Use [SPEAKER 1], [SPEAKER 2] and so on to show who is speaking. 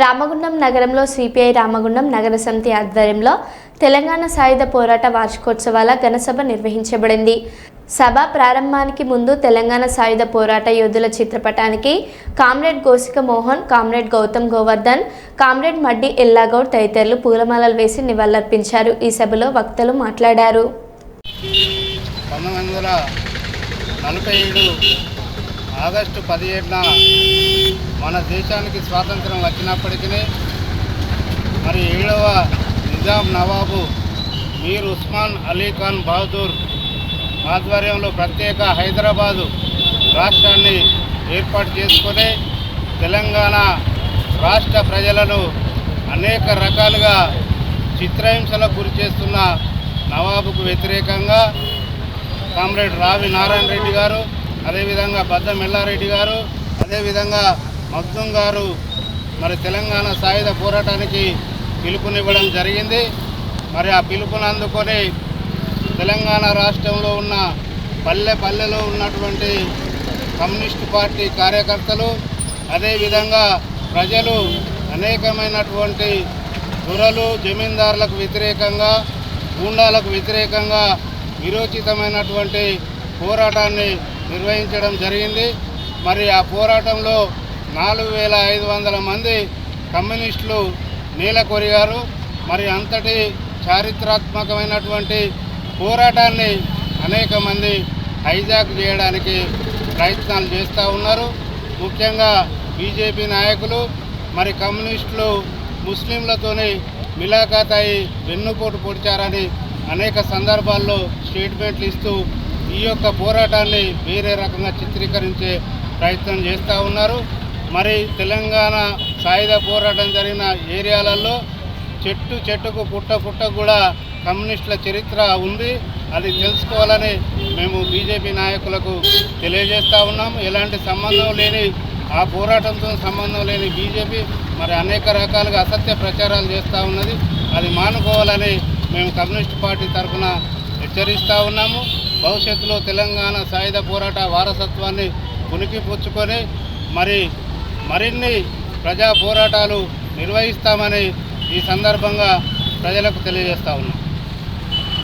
[SPEAKER 1] రామగుండం నగరంలో సిపిఐ రామగుండం నగర సమితి ఆధ్వర్యంలో తెలంగాణ సాయుధ పోరాట వార్షికోత్సవాల ఘనసభ నిర్వహించబడింది. సభ ప్రారంభానికి ముందు తెలంగాణ సాయుధ పోరాట యోధుల చిత్రపటానికి comrade Gosika Mohan, comrade Gautam Govardhan, comrade Maddi Ellagoud తదితరులు పూలమాలలు వేసి నివాళులర్పించారు. ఈ సభలో వక్తలు మాట్లాడారు.
[SPEAKER 2] 1947 ఆగస్టు 17న మన దేశానికి స్వాతంత్రం వచ్చినప్పటికీ మరి 7వ నిజాం నవాబు మీర్ ఉస్మాన్ అలీ ఖాన్ బహదూర్ ఆధ్వర్యంలో ప్రత్యేక హైదరాబాదు రాష్ట్రాన్ని ఏర్పాటు చేసుకొని తెలంగాణ రాష్ట్ర ప్రజలను అనేక రకాలుగా చిత్రహింసలకు గురి చేస్తున్న నవాబుకు వ్యతిరేకంగా కామ్రేడ్ రావి నారాయణ రెడ్డి గారు, అదేవిధంగా బద్దం ఎల్లారెడ్డి గారు, అదేవిధంగా మగ్దుం గారు మరి తెలంగాణ సాయుధ పోరాటానికి పిలుపునివ్వడం జరిగింది. మరి ఆ పిలుపుని అందుకొని తెలంగాణ రాష్ట్రంలో ఉన్న పల్లెలో ఉన్నటువంటి కమ్యూనిస్టు పార్టీ కార్యకర్తలు, అదేవిధంగా ప్రజలు అనేకమైనటువంటి దొరలు, జమీందారులకు వ్యతిరేకంగా, గూండాలకు వ్యతిరేకంగా విరోచితమైనటువంటి పోరాటాన్ని నిర్వహించడం జరిగింది. మరి ఆ పోరాటంలో 4500 మంది కమ్యూనిస్టులు నేలకొరిగారు. మరి అంతటి చారిత్రాత్మకమైనటువంటి పోరాటాన్ని అనేక మంది హైజాక్ చేయడానికి ప్రయత్నాలు చేస్తూ ఉన్నారు. ముఖ్యంగా బీజేపీ నాయకులు మరి కమ్యూనిస్టులు ముస్లింలతోని మిలాఖాతాయి వెన్నుపోటు పొడిచారని అనేక సందర్భాల్లో స్టేట్మెంట్లు ఇస్తూ ఈ యొక్క పోరాటాన్ని వేరే రకంగా చిత్రీకరించే ప్రయత్నం చేస్తూ ఉన్నారు. మరి తెలంగాణ సాయుధ పోరాటం జరిగిన ఏరియాలలో చెట్టుకు పుట్ట కూడా కమ్యూనిస్టుల చరిత్ర ఉంది. అది తెలుసుకోవాలని మేము బీజేపీ నాయకులకు తెలియజేస్తూ ఉన్నాము. ఎలాంటి సంబంధం లేని ఆ పోరాటంతో సంబంధం లేని బీజేపీ మరి అనేక రకాలుగా అసత్య ప్రచారాలు చేస్తూ ఉన్నది. అది మానుకోవాలని మేము కమ్యూనిస్ట్ పార్టీ తరఫున హెచ్చరిస్తూ ఉన్నాము. భవిష్యత్తులో తెలంగాణ సాయుధ పోరాట వారసత్వాన్ని పుణికిపుచ్చుకొని మరిన్ని ప్రజా పోరాటాలు నిర్వహిస్తామని ఈ సందర్భంగా ప్రజలకు తెలియజేస్తూ ఉన్నాం.